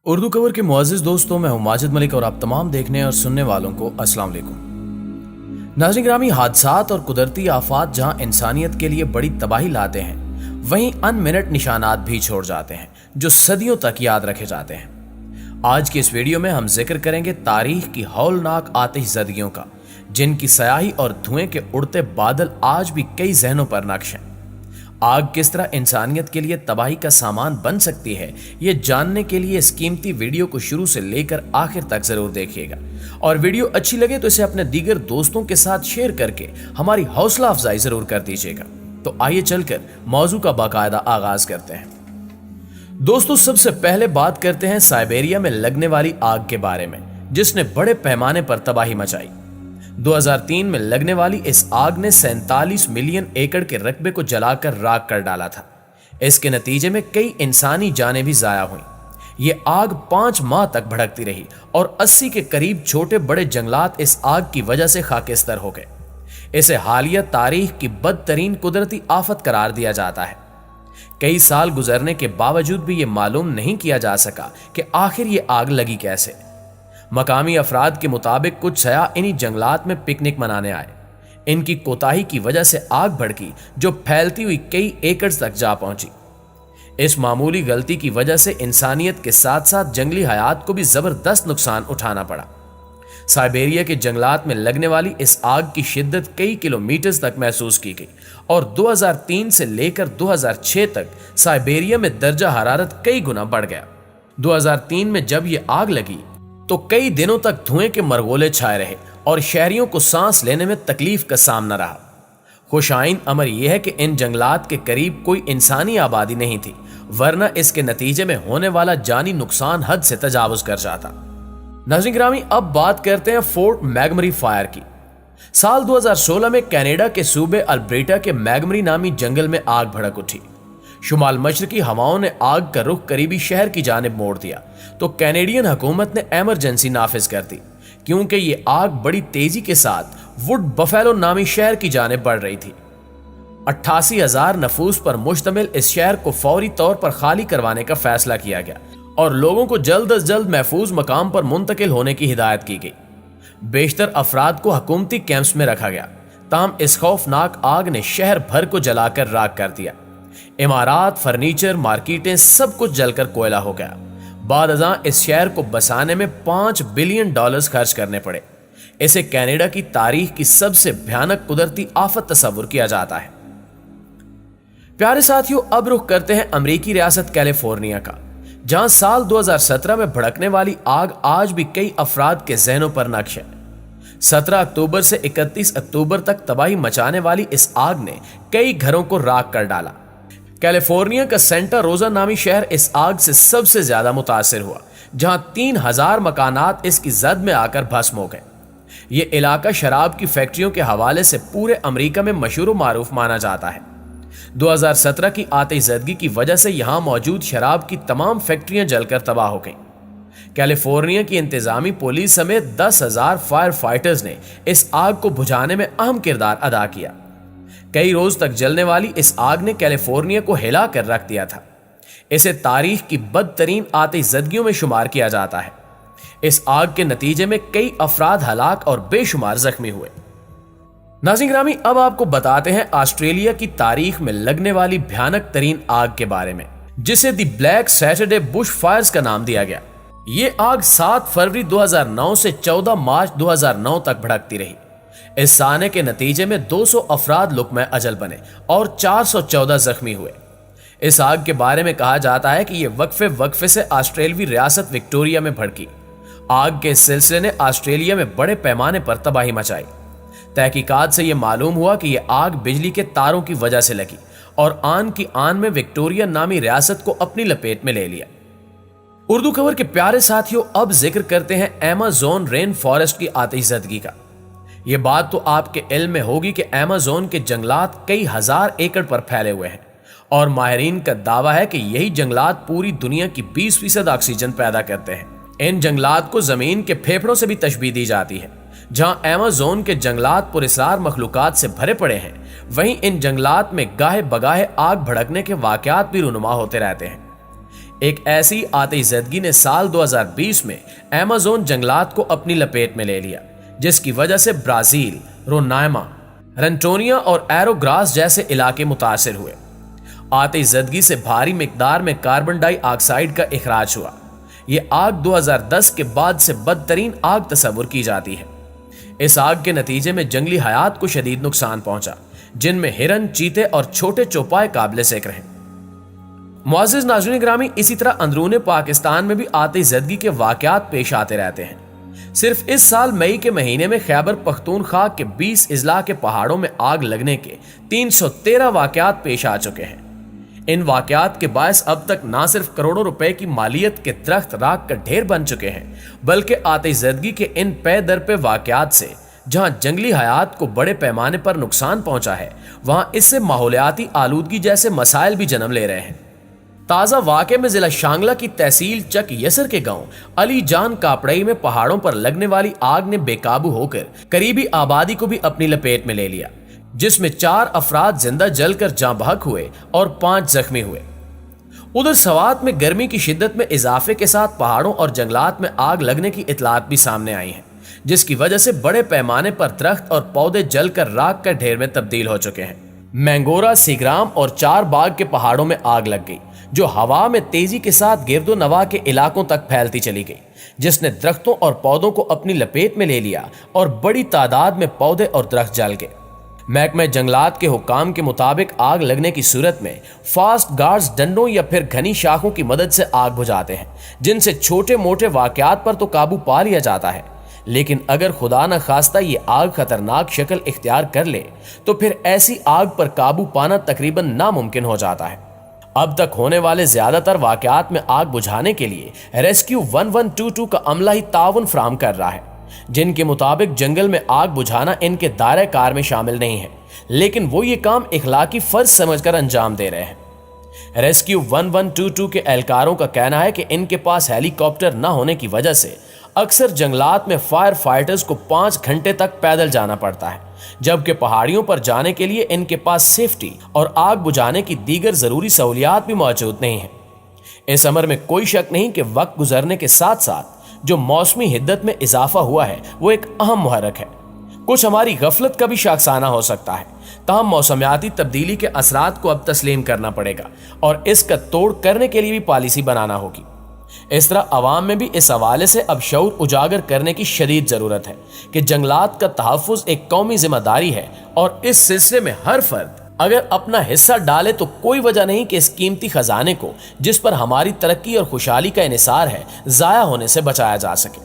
Urdu cover के मुअज़्ज़िज़ दोस्तों, मैं हूं माजिद मलिक और आप तमाम देखने और सुनने वालों को अस्सलाम वालेकुम। नाज़रीन गिरामी, हादसात और कुदरती आफात जहां इंसानियत के लिए बड़ी तबाही लाते हैं, वहीं अनमिनट निशानात भी छोड़ जाते हैं जो सदियों तक याद रखे जाते हैं। आज की इस वीडियो में हम जिक्र करेंगे तारीख की हौलनाक आतिशज़दगियों का, जिनकी स्याही और धुएं के उड़ते बादल आज भी कई जहनों पर नक्श हैं। आग किस तरह इंसानियत के लिए तबाही का सामान बन सकती है, ये जानने के लिए इस कीमती वीडियो को शुरू से लेकर आखिर तक जरूर देखिएगा। और वीडियो अच्छी लगे तो इसे अपने दीगर दोस्तों के साथ शेयर करके हमारी हौसला अफजाई जरूर कर दीजिएगा। तो आइए चलकर मौजू का बाकायदा आगाज करते हैं। दोस्तों, सबसे पहले बात करते हैं साइबेरिया में लगने वाली आग के बारे में, जिसने बड़े पैमाने पर तबाही मचाई। 2003 में लगने वाली इस आग ने 47 मिलियन एकड़ के रकबे को जलाकर राख कर डाला था। इसके नतीजे में कई इंसानी जानें भी जाया हुई। ये आग 5 माह तक भड़कती रही और 80 के करीब छोटे बड़े जंगलात इस आग की वजह से खाकिस्तर हो गए। इसे हालिया तारीख की बदतरीन कुदरती आफत करार दिया जाता है। कई साल गुजरने के बावजूद भी ये मालूम नहीं किया जा सका कि आखिर ये आग लगी कैसे। मकामी अफराद के मुताबिक कुछ सयाह इन्हीं जंगलात में पिकनिक मनाने आए। इनकी कोताही की वजह से आग भड़की जो फैलती हुई कई एकड़ तक जा पहुंची। इस मामूली गलती की वजह से इंसानियत के साथ साथ जंगली हयात को भी जबरदस्त नुकसान उठाना पड़ा। साइबेरिया के जंगलात में लगने वाली इस आग की शिद्दत कई किलोमीटर तक महसूस की गई और 2003 से लेकर 2006 तक साइबेरिया में दर्जा हरारत कई गुना बढ़ गया। 2003 में जब यह आग लगी तो कई दिनों तक धुएं के मरगोले छाए रहे और शहरियों को सांस लेने में तकलीफ का सामना रहा। खुशाइन अमर यह है कि इन जंगलात के करीब कोई इंसानी आबादी नहीं थी, वरना इसके नतीजे में होने वाला जानी नुकसान हद से तजावुज कर जाता। नाज़रीन गिरामी, अब बात करते हैं फोर्ट मैगमरी फायर की। साल 2016 में कनाडा के सूबे अल्बर्टा के मैगमरी नामी जंगल में आग भड़क उठी। शुमाल मशरकी हवाओं ने आग का रुख करीबी शहर की जानिब मोड़ दिया तो कैनेडियन हुकूमत ने इमरजेंसी नाफिज कर दी, क्योंकि ये आग बड़ी तेजी के साथ वुड बफेलो नामी शहर की जानिब बढ़ रही थी। 88,000 नफूस पर मुश्तमिल इस शहर को फौरी तौर पर खाली करवाने का फैसला किया गया और लोगों को जल्द अज जल्द महफूज मकाम पर मुंतकिल होने की हिदायत की गई। बेशतर अफराद को हुकूमती कैंप्स में रखा गया। ताहम इस खौफनाक आग ने शहर भर को जलाकर राख कर दिया। इमारात, फर्नीचर, मार्केटें सब कुछ जलकर कोयला हो गया। बाद अज़ां इस शहर को बसाने में $5 बिलियन खर्च करने पड़े। इसे कनाडा की तारीख की सबसे भयानक कुदरती आफत तस्वुर किया जाता है। प्यारे साथियों, अब रुख करते हैं अमेरिकी रियासत कैलिफोर्निया का, जहां साल 2017 में भड़कने वाली आग आज भी कई अफराद के जहनों पर नक्श है। 17 अक्टूबर से 31 अक्टूबर तक तबाही मचाने वाली इस आग ने कई घरों को राख कर डाला। कैलिफोर्निया का सेंटा रोजा नामी शहर इस आग से सबसे ज्यादा मुतासिर हुआ, जहां 3000 मकानात इसकी जद में आकर भस्म हो गए। यह इलाका शराब की फैक्ट्रियों के हवाले से पूरे अमेरिका में मशहूर मारूफ माना जाता है। 2017 की आतिशज़दगी की वजह से यहां मौजूद शराब की तमाम फैक्ट्रियां जलकर तबाह हो गईं। कैलिफोर्निया की इंतजामी पुलिस समेत 10,000 फायर फाइटर्स ने इस आग को बुझाने में अहम किरदार अदा किया। कई रोज तक जलने वाली इस आग ने कैलिफोर्निया को हिला कर रख दिया था। इसे तारीख की बदतरीन आतिशज़दगियों में शुमार किया जाता है। इस आग के नतीजे में कई अफराद हलाक और बेशुमार जख्मी हुए। नाज़रीन गिरामी, अब आपको बताते हैं ऑस्ट्रेलिया की तारीख में लगने वाली भयानक तरीन आग के बारे में, जिसे the black Saturday bush fires का नाम दिया गया। ये आग 7 फरवरी 2009 से 14 मार्च 2009 तक भड़कती रही। इस साने के नतीजे में 200 अफराद लुक़्मा अजल बने और 414 जख्मी हुए। इस आग के बारे में कहा जाता है कि यह वक्फे से ऑस्ट्रेलवी रियासत विक्टोरिया में भड़की। आग के इस सिलसिले ने ऑस्ट्रेलिया में बड़े पैमाने पर तबाही मचाई। तहकीकात से यह मालूम हुआ कि यह आग बिजली के तारों की वजह से लगी और आन की आन में विक्टोरिया नामी रियासत को अपनी लपेट में ले लिया। उर्दू खबर के प्यारे साथियों, अब जिक्र करते हैं अमेज़न रेन फॉरेस्ट की आतिशज़दगी का। ये बात तो आपके इल्म में होगी कि अमेज़न के जंगलात कई हजार एकड़ पर फैले हुए हैं और माहिरीन का दावा है कि यही जंगलात पूरी दुनिया की 20% ऑक्सीजन पैदा करते हैं। इन जंगलात को जमीन के फेफड़ों से भी तशबीह दी जाती है। जहां अमेज़न के जंगलात पुरस्कार मखलूकात से भरे पड़े हैं, वहीं इन जंगलात में गाहे बगाहे आग भड़कने के वाकयात भी रुनुमा होते रहते हैं। एक ऐसी आतिश ज़दगी ने साल 2020 में अमेज़न जंगलात को अपनी लपेट में ले लिया, जिसकी वजह से ब्राजील, रोनाइमा, रंटोनिया और एरोग्रास जैसे इलाके मुतासिर हुए। आतिश ज़दगी से भारी मिकदार में कार्बन डाइऑक्साइड का इखराज हुआ। ये आग 2010 के बाद से बदतरीन आग तस्वुर की जाती है। इस आग के नतीजे में जंगली हयात को शदीद नुकसान पहुंचा, जिनमें हिरन, चीते और छोटे चौपाए काबिल ज़िक्र हैं। मुअज़्ज़िज़ नाज़रीन ग्रामी, इसी तरह अंदरूने पाकिस्तान में भी आतिश ज़दगी के वाक़यात पेश आते रहते हैं। सिर्फ इस साल मई के महीने में खैबर पख्तूनख्वा के 20 अजला के पहाड़ों में आग लगने के 313 वाक़यात पेश आ चुके हैं। इन वाक़यात के बायस अब तक ना सिर्फ करोड़ों रुपए की मालियत के दरख्त राख का ढेर बन चुके हैं, बल्कि आतिश ज़दगी के इन पे दर पे वाक़यात से जहां जंगली हयात को बड़े पैमाने पर नुकसान पहुंचा है, वहां इससे माहौलियाती आलूदगी जैसे मसाइल भी जन्म ले रहे हैं। ताज़ा वाक़े में जिला शांगला की तहसील चक यसर के गांव अली जान कापड़ई में पहाड़ों पर लगने वाली आग ने बेकाबू होकर करीबी आबादी को भी अपनी लपेट में ले लिया, जिसमें 4 अफराद जिंदा जलकर जाँ बहक हुए और 5 जख्मी हुए। उधर सवात में गर्मी की शिद्दत में इजाफे के साथ पहाड़ों और जंगलात में आग लगने की इतलात भी सामने आई हैं, जिसकी वजह से बड़े पैमाने पर दरख्त और पौधे जलकर राख का ढेर में तब्दील हो चुके हैं। मैंगोरा, सीग्राम और 4 बाग के पहाड़ों में आग लग गई, जो हवा में तेजी के साथ गिरदो नवा के इलाकों तक फैलती चली गई, जिसने दरख्तों और पौधों को अपनी लपेट में ले लिया और बड़ी तादाद में पौधे और दरख्त जल गए। महकमे जंगलात के हुकाम के मुताबिक आग लगने की सूरत में फास्ट गार्ड्स डंडों या फिर घनी शाखों की मदद से आग बुझाते हैं, जिनसे छोटे मोटे वाकयात पर तो काबू पा लिया जाता है, लेकिन अगर खुदा न खास्ता ये आग खतरनाक शक्ल इख्तियार कर ले तो फिर ऐसी आग पर काबू पाना तकरीबन नामुमकिन हो जाता है। अब तक होने वाले ज्यादातर वाकयात में आग बुझाने के लिए रेस्क्यू 1122 का अमला ही ताउन फराहम कर रहा है, जिनके मुताबिक जंगल में आग बुझाना इनके दायरे कार में शामिल नहीं है, लेकिन वो ये काम इखलाकी फर्ज समझकर अंजाम दे रहे हैं। रेस्क्यू 1122 के एहलकारों का कहना है कि इनके पास हेलीकॉप्टर न होने की वजह से अक्सर जंगलात में फायर फाइटर्स को 5 घंटे तक पैदल जाना पड़ता है, जबकि पहाड़ियों पर जाने के लिए इनके पास सेफ्टी और आग बुझाने की दीगर जरूरी सहूलियात भी मौजूद नहीं है। इस अमर में कोई शक नहीं कि वक्त गुजरने के साथ साथ जो मौसमी हिद्दत में इजाफा हुआ है वो एक अहम मुहर्रक है। कुछ हमारी गफलत का भी शाखसाना हो सकता है, ताहम मौसमियाती तब्दीली के असरात को अब तस्लीम करना पड़ेगा और इसका तोड़ करने के लिए भी पॉलिसी बनाना होगी। इस तरह अवाम में भी इस हवाले से अब शऊर उजागर करने की शदीद जरूरत है कि जंगलात का तहफ़्फ़ुज़ एक कौमी जिम्मेदारी है और इस सिलसिले में हर फर्द अगर अपना हिस्सा डाले तो कोई वजह नहीं कि इस कीमती खजाने को, जिस पर हमारी तरक्की और खुशहाली का इन्हिसार है, ज़ाया होने से बचाया जा सके।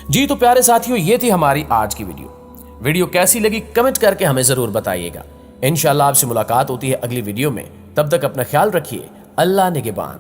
जी तो प्यारे साथियों, ये थी हमारी आज की वीडियो कैसी लगी कमेंट करके हमें ज़रूर बताइएगा। इंशाअल्लाह आपसे मुलाकात होती है अगली वीडियो में। तब तक अपना ख्याल रखिए। अल्लाह निगहबान।